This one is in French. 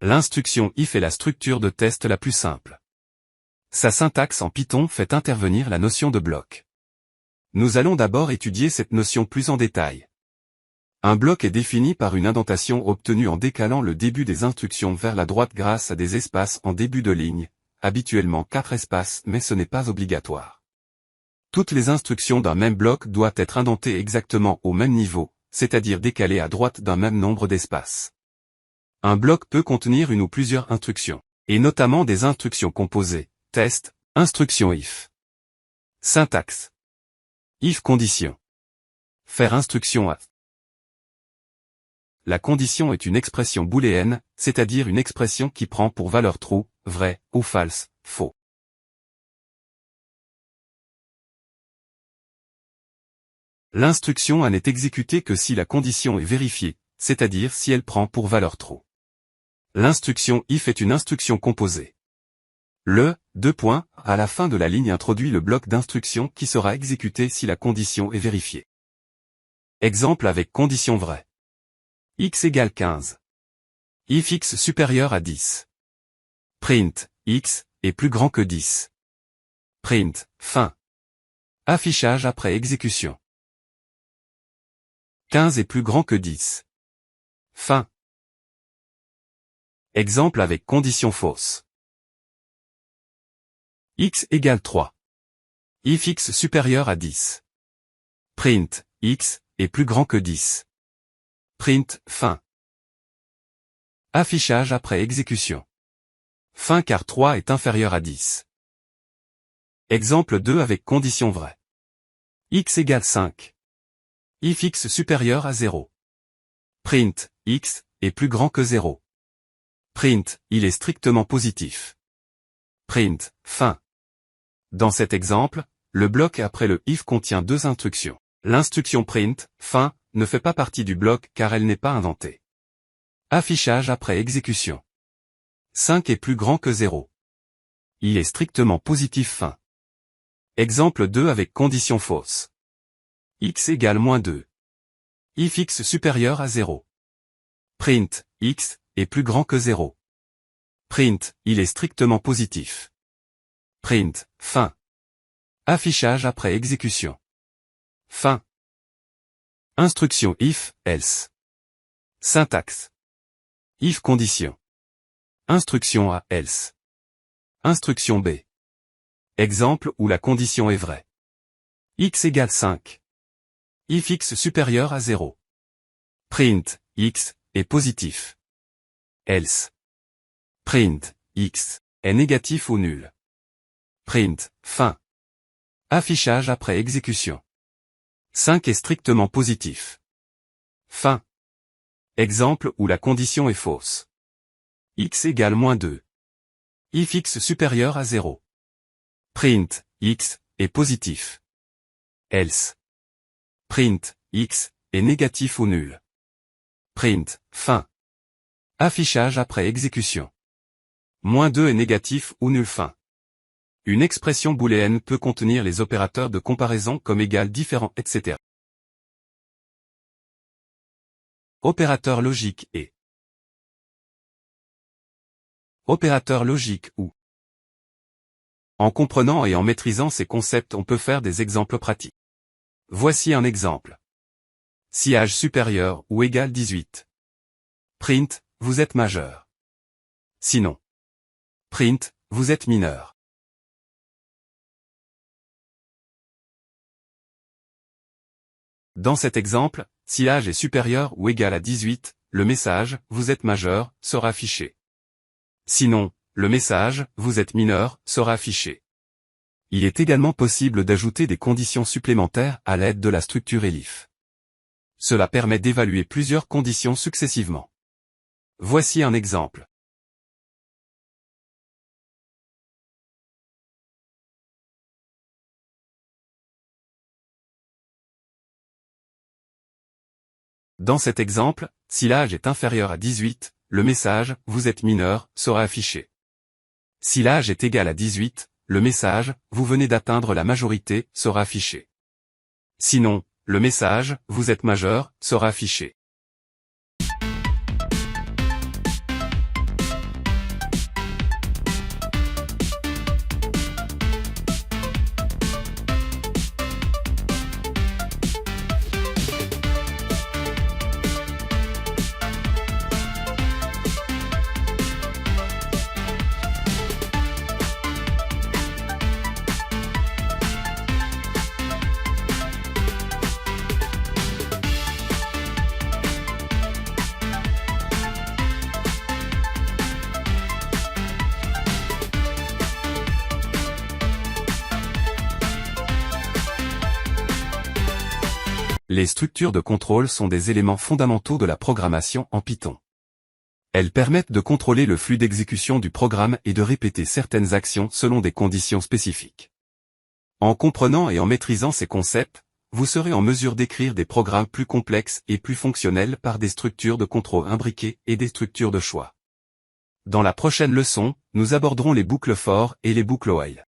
L'instruction if est la structure de test la plus simple. Sa syntaxe en Python fait intervenir la notion de bloc. Nous allons d'abord étudier cette notion plus en détail. Un bloc est défini par une indentation obtenue en décalant le début des instructions vers la droite grâce à des espaces en début de ligne, habituellement 4 espaces mais ce n'est pas obligatoire. Toutes les instructions d'un même bloc doivent être indentées exactement au même niveau, c'est-à-dire décalées à droite d'un même nombre d'espaces. Un bloc peut contenir une ou plusieurs instructions, et notamment des instructions composées, test, instruction if. Syntaxe. If condition. Faire instruction à. La condition est une expression booléenne, c'est-à-dire une expression qui prend pour valeur true, vrai, ou false, faux. L'instruction à n'est exécutée que si la condition est vérifiée, c'est-à-dire si elle prend pour valeur true. L'instruction if est une instruction composée. Le, à la fin de la ligne introduit le bloc d'instruction qui sera exécuté si la condition est vérifiée. Exemple avec condition vraie. X égale 15. If x supérieur à 10. Print, x, est plus grand que 10. Print, fin. Affichage après exécution. 15 est plus grand que 10. Fin. Exemple avec condition fausse. X égale 3. If x supérieur à 10. Print, x, est plus grand que 10. Print, fin. Affichage après exécution. Fin car 3 est inférieur à 10. Exemple 2 avec condition vraie. X égale 5. If x supérieur à 0. Print, x, est plus grand que 0. Print, il est strictement positif. Print, fin. Dans cet exemple, le bloc après le if contient deux instructions. L'instruction print, fin, ne fait pas partie du bloc car elle n'est pas indentée. Affichage après exécution. 5 est plus grand que 0. Il est strictement positif fin. Exemple 2 avec condition fausse. X égale -2. If x supérieur à 0. Print, x, est plus grand que 0. Print, il est strictement positif. Print, fin. Affichage après exécution. Fin. Instruction if, else. Syntaxe. If condition. Instruction A, else. Instruction B. Exemple où la condition est vraie. X égale 5. If x supérieur à 0. Print, x, est positif. Else. Print, x, est négatif ou nul. Print, fin. Affichage après exécution. 5 est strictement positif. Fin. Exemple où la condition est fausse. X égale -2. If x supérieur à 0. Print, x, est positif. Else. Print, x, est négatif ou nul. Print, fin. Affichage après exécution. -2 est négatif ou nul fin. Une expression booléenne peut contenir les opérateurs de comparaison comme égal, différent, etc. Opérateur logique et opérateur logique ou. En comprenant et en maîtrisant ces concepts, on peut faire des exemples pratiques. Voici un exemple. Si âge supérieur ou égal 18. Print, vous êtes majeur. Sinon. Print, vous êtes mineur. Dans cet exemple, si âge est supérieur ou égal à 18, le message « Vous êtes majeur » sera affiché. Sinon, le message « Vous êtes mineur » sera affiché. Il est également possible d'ajouter des conditions supplémentaires à l'aide de la structure elif. Cela permet d'évaluer plusieurs conditions successivement. Voici un exemple. Dans cet exemple, si l'âge est inférieur à 18, le message « Vous êtes mineur » sera affiché. Si l'âge est égal à 18, le message « Vous venez d'atteindre la majorité » sera affiché. Sinon, le message « Vous êtes majeur » sera affiché. Les structures de contrôle sont des éléments fondamentaux de la programmation en Python. Elles permettent de contrôler le flux d'exécution du programme et de répéter certaines actions selon des conditions spécifiques. En comprenant et en maîtrisant ces concepts, vous serez en mesure d'écrire des programmes plus complexes et plus fonctionnels par des structures de contrôle imbriquées et des structures de choix. Dans la prochaine leçon, nous aborderons les boucles for et les boucles while.